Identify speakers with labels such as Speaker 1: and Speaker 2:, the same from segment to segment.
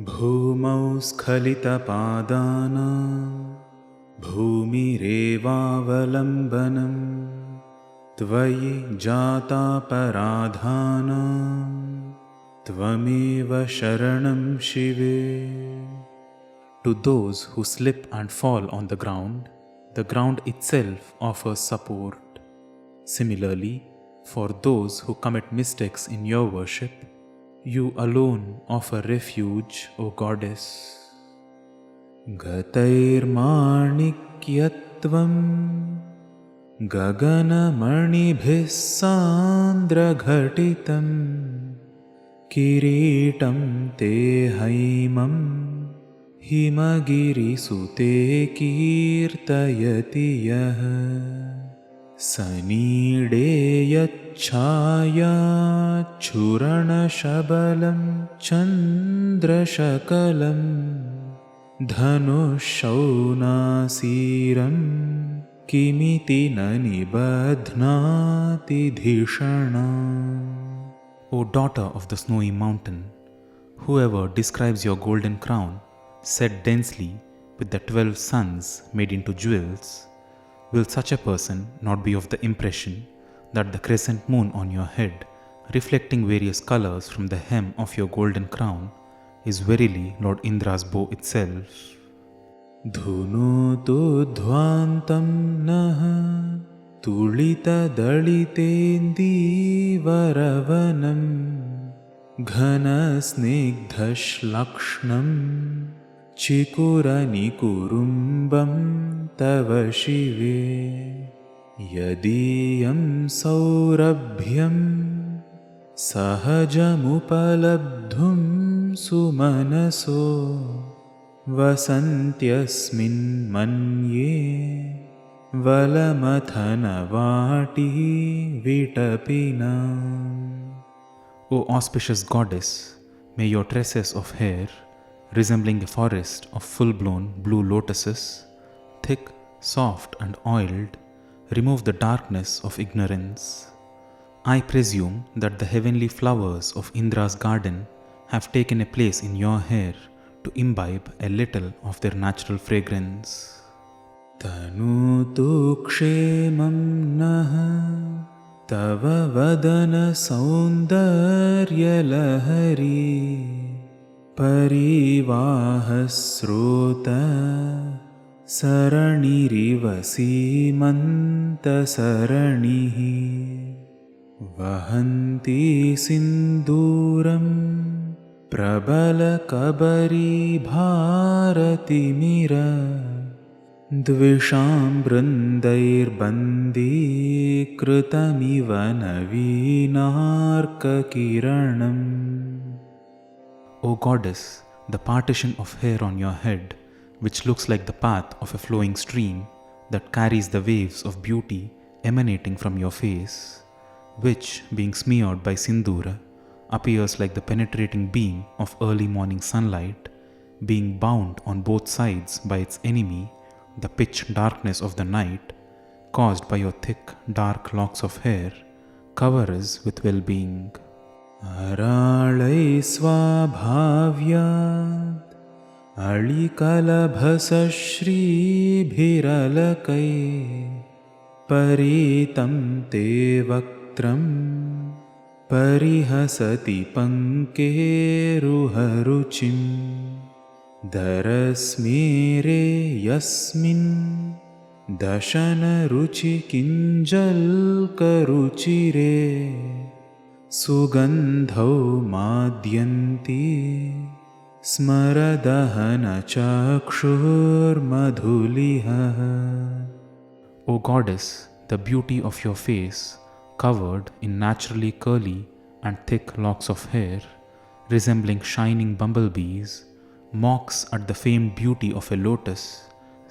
Speaker 1: भूमौ स्खलितपादानां भूमिरेवावलम्बनं त्वयि जातापराधानां त्वमेव शरणं शिवे. To those who slip and fall on the ground itself offers support. Similarly, for those who commit mistakes in your worship, you alone offer refuge, O Goddess. Gatairmaணிக்யத்வம் गगनमणिभिः सान्द्रघटितं किरीटं ते हैमं हिमगिरिसुते कीर्तयति यः. सनीडे यच्छायाच्छूरणशबलं चन्द्रशकलं धनुःशौनासीरं किमिति न निबध्नाति धिषणा. O daughter of the snowy mountain, whoever describes your golden crown set densely with the 12 suns made into jewels, will such a person not be of the impression that the crescent moon on your head, reflecting various colors from the hem of your golden crown, is verily Lord Indra's bow itself? Dhunotu dhvantam naha tulitadalitendiwaravanam ghanasnigdhashlakshnam चिकुरनिकुरुम्बं तव शिवे. यदीयं सौरभ्यं सहजमुपलब्धुं सुमनसो वसन्त्यस्मिन् मन्ये वलमथनवाटी विटपिना. O auspicious goddess, may your tresses of hair, resembling a forest of full-blown blue lotuses, thick, soft and oiled, remove the darkness of ignorance. I presume that the heavenly flowers of Indra's garden have taken a place in your hair to imbibe a little of their natural fragrance. Tanutu kshemam naha tava vadana saundarya lahari परिवाहस्रोता सरणिरिव सीमन्तसरणिः वहन्ती सिन्दूरं प्रबलकबरीभारतिमिरा द्विषां बृन्दैर्बन्दीकृतमिव नवीनार्ककिरणम्. O goddess, the partition of hair on your head, which looks like the path of a flowing stream that carries the waves of beauty emanating from your face, which, being smeared by sindura, appears like the penetrating beam of early morning sunlight, being bound on both sides by its enemy, the pitch darkness of the night, caused by your thick, dark locks of hair, cover us with well-being. अराळै स्वाभाव्यात् अळिकलभसश्रीभिरलकै परीतं ते वक्त्रं परिहसति पङ्केरुहरुचिं दरस्मेरे यस्मिन् दशनरुचिकिञ्जल्करुचिरे सुगन्धौ माद्यन्ति स्मरदहनचक्षुर्मधुलिहः. O goddess, the beauty of your face, covered in naturally curly and thick locks of hair, resembling shining bumblebees, mocks at the famed beauty of a lotus,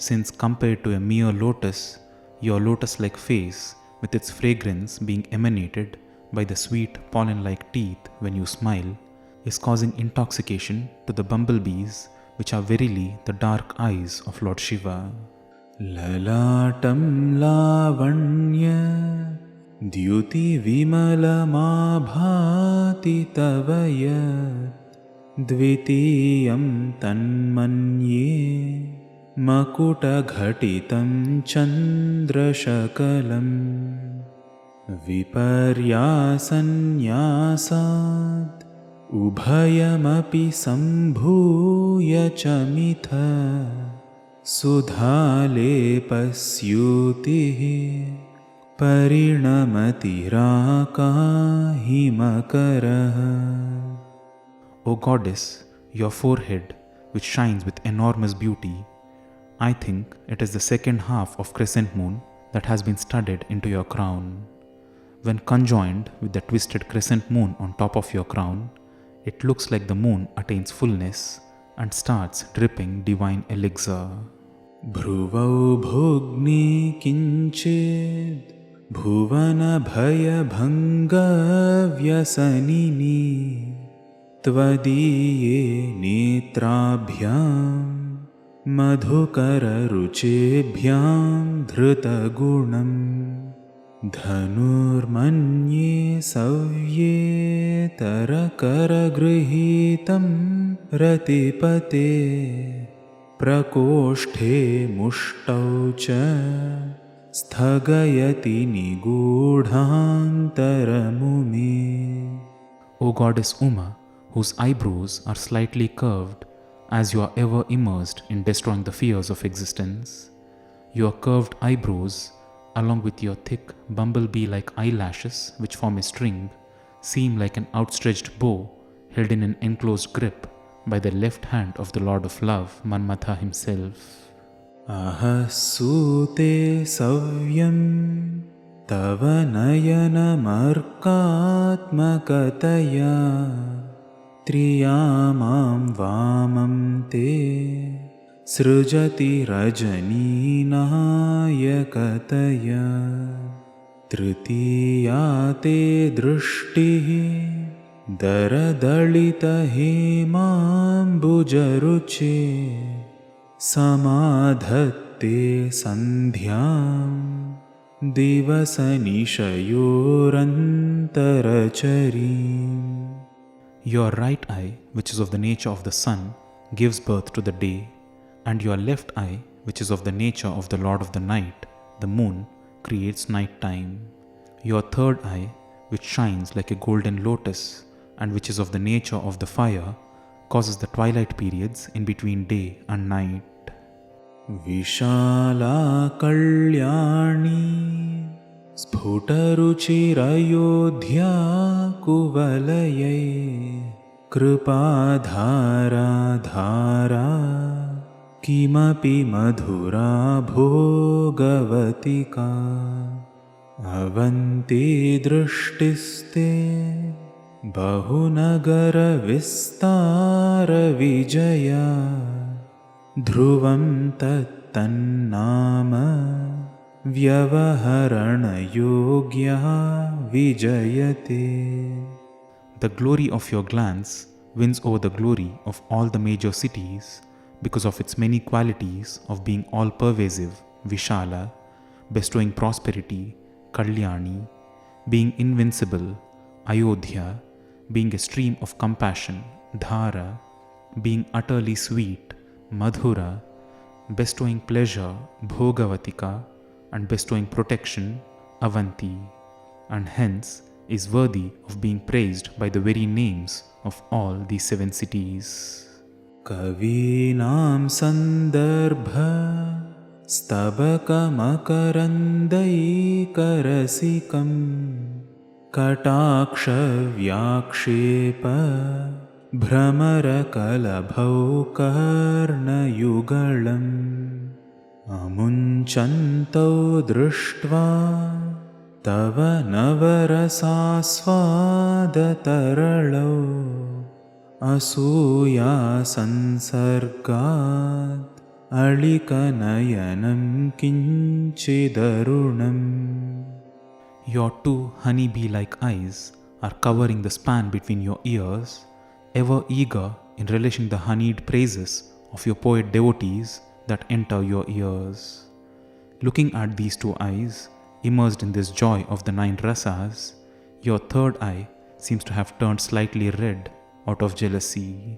Speaker 1: since compared to a mere lotus, your lotus-like face, with its fragrance being emanated by the sweet pollen-like teeth when you smile, is causing intoxication to the bumblebees, which are verily the dark eyes of Lord Shiva. Lalatam lavanya द्युतिविमलमाभाति तव यत् द्वितीयं तन्मन्ये मकुटघटितं चन्द्रशकलम् विपर्यासन्न्यासात् उभयमपि सम्भूय च मिथ सुधालेपस्यूतिः परिणमतिराकाहिमकरः. O goddess, your forehead, which shines with enormous beauty, I think it is the second half of crescent moon that has been studded into your crown. When conjoined with the twisted crescent moon on top of your crown, it looks like the moon attains fullness and starts dripping divine elixir. Bhruvau bhugni kinchid bhuvana bhaya bhanga vyasanini tvadiye netrabhyam madhukarruchebhyam dhrutagunam धनुर्मन्ये सव्ये तरकरगृहीतं रतिपते प्रकोष्ठे मुष्टौ च स्थगयति निगूढान्तरमुमे. O goddess Uma, whose eyebrows are slightly curved as you are ever immersed in destroying the fears of existence, your curved eyebrows along with your thick bumblebee-like eyelashes which form a string, seem like an outstretched bow held in an enclosed grip by the left hand of the Lord of Love, Manmatha himself. Ahasute savyam tava nayanamarkatmakataya triyamam vamam te सृजति रजनीनायकतया. तृतीया ते दृष्टिः दरदलितहेमाम्बुजरुचे समाधत्ते सन्ध्यां दिवसनिशयोरन्तरचरीम्. Your right eye, which is of the nature of the sun, gives birth to the day, and your left eye, which is of the nature of the Lord of the night, the moon, creates night time. Your third eye, which shines like a golden lotus and which is of the nature of the fire, causes the twilight periods in between day and night. Vishala kalyani स्फुटरुचिरयोध्या कुवलये कृपाधारा धारा किमपि मधुरा भोगवतिका अवन्ति दृष्टिस्ते बहुनगरविस्तारविजया ध्रुवं तत्तन्नाम व्यवहरणयोग्यः विजयते. The glory of your glance wins over the glory of all the major cities because of its many qualities of being all-pervasive, Vishala, bestowing prosperity, Kalyani, being invincible, Ayodhya, being a stream of compassion, Dhara, being utterly sweet, Madhura, bestowing pleasure, Bhogavatika, and bestowing protection, Avanti, and hence is worthy of being praised by the very names of all these 7 cities. Kavinam sandarbha stabakamakarandaikarasikam kataksha vyakshepa भ्रमरकलभौ कर्णयुगलम् अमुञ्चन्तौ दृष्ट्वा तव नवरसास्वादतरलौ असूयासंसर्गात् अळिकनयनं किञ्चिदरुणम्. Your 2 honeybee-like eyes are covering the span between your ears, ever eager in relishing the honeyed praises of your poet devotees that enter your ears. Looking at these 2 eyes, immersed in this joy of the 9 rasas, your third eye seems to have turned slightly red out of jealousy,